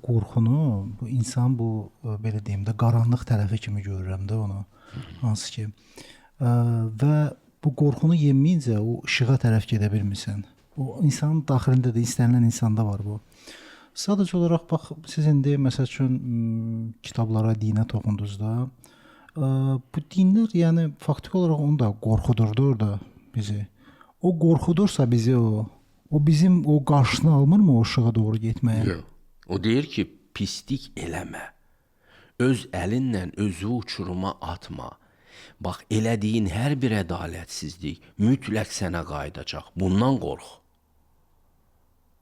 qorxunu, bu insan bu belə deyim də qaranlıq tərəfi kimi görürəm də onu. Hansı ki və bu qorxunu yenməyincə o işığa tərəf gedə bilmirsən. O insanın daxilində də istənilən insanda var bu. Sadəcə olaraq bax siz indi məsəl üçün kitablara, dinə toxundunuz da. Bu dinlər yəni faktiki olaraq onu da qorxudurdu orada bizi. O qorxudursa bizi o bizim o qarşısını almırmı o işığa doğru getməyə? Yox. O deyir ki, pislik eləmə. Öz əlinlə özü uçuruma atma. Bax, elədiyin hər bir ədalətsizlik mütləq sənə qayıdacaq. Bundan qorx.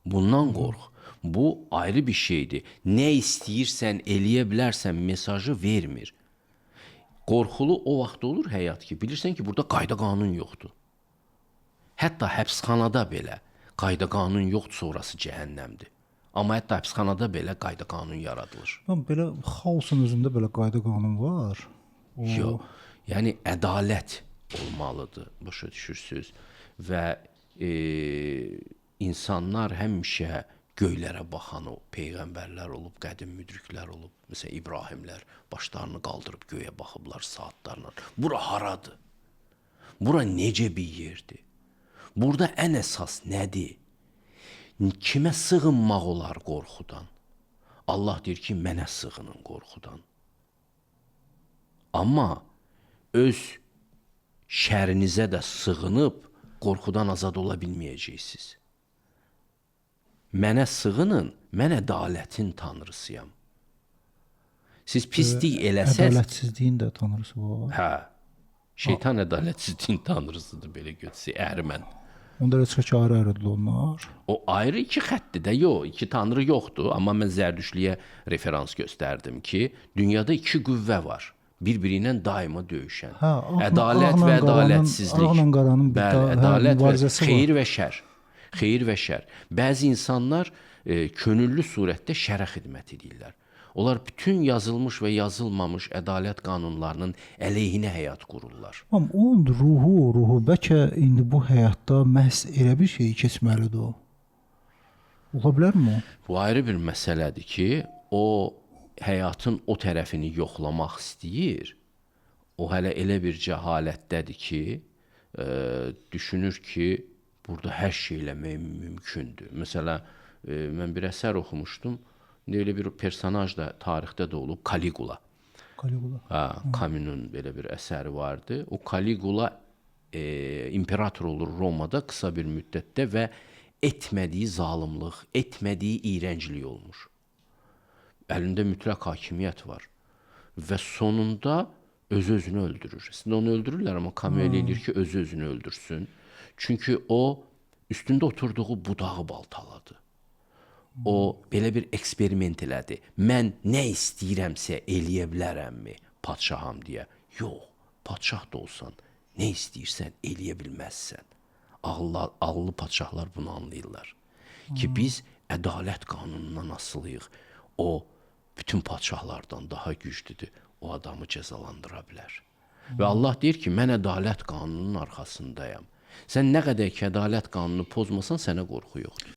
Bundan qorx. Bu ayrı bir şeydir. Nə istəyirsən, eləyə bilərsən mesajı vermir. Qorxulu o vaxt olur həyat ki, bilirsən ki, burada qayda qanun yoxdur. Hətta həbsxanada belə qayda qanun yoxdur, sonrası cəhənnəmdir. Amma hətta həbsxanada belə qayda qanun yaradılır. Belə xaosun özündə belə qayda qanun var. Yox. Yəni ədalət olmalıdır, başa düşürsüz. Və insanlar həmişə göylərə baxan o peyğəmbərlər olub, qədim müdriklər olub. Məsələn, İbrahimlər başlarını qaldırıb göyə baxıblar saatlarla. Bura haradır? Bura necə bir yerdir? Burada ən əsas nədir? Kimə sığınmaq olar qorxudan? Allah deyir ki, mənə sığının qorxudan. Amma öz şərinizə də sığınıb qorxudan azad ola bilməyəcəksiniz. Mənə sığının, mən ədalətin tanrısıyam. Siz pislik eləsəz... Ədalətsizliyin də tanrısı var. Hə, şeytan ədalətsizliyin tanrısıdır, belə götürsək, əhrimən. Onda heç ki ayrı-ayrıdır onlar. O ayrı iki xəttdir də, yox, iki tanrı yoxdur. Amma mən Zərdüştlüyə referans göstərdim ki, dünyada iki qüvvə var. Bir-biri ilə daima döyüşən. Ədalət və ədalətsizlik. Ağla qaranın ədalət və xeyir və şər. Xeyir və şər. Bəzi insanlar könüllü surətdə şərə xidmət edirlər. Onlar bütün yazılmış və yazılmamış ədalət qanunlarının əleyhinə həyat qururlar. Amma onun ruhu, bəlkə indi bu həyatda məhz elə bir şey keçməlidir o. Ola bilərmi o? Bu ayrı bir məsələdir ki, o həyatın o tərəfini yoxlamaq istəyir. O hələ elə bir cəhalətdədir ki, düşünür ki, burada hər şey eləmək mümkündür. Məsələn, mən bir əsər oxumuşdum. Elə bir personaj da tarixdə də olub, Kaligula. Camus'un belə bir əsəri vardı. O Kaligula imperator olur Romada qısa bir müddətdə və etmədiyi zalımlıq, etmədiyi iyrənclik olmuş. Əlində mütləq hakimiyyət var. Və sonunda özü-özünü öldürür. Əslində onu öldürürlər, amma Camus elə edir ki, özü-özünü öldürsün. Çünki o üstündə oturduğu budağı baltaladı. O belə bir eksperiment elədi. Mən nə istəyirəmsə eləyə bilərəmmi padşaham deyə. Yox, padşah da olsan, nə istəyirsən eləyə bilməzsən. Ağıllı padşahlar bunu anlayırlar. Ki biz ədalət qanunundan asılıyıq. O bütün padşahlardan daha güclüdür. O adamı cəzalandıra bilər. Və Allah deyir ki, mən ədalət qanununun arxasındayam. Sən nə qədər ki ədalət qanunu pozmasan, sənə qorxu yoxdur.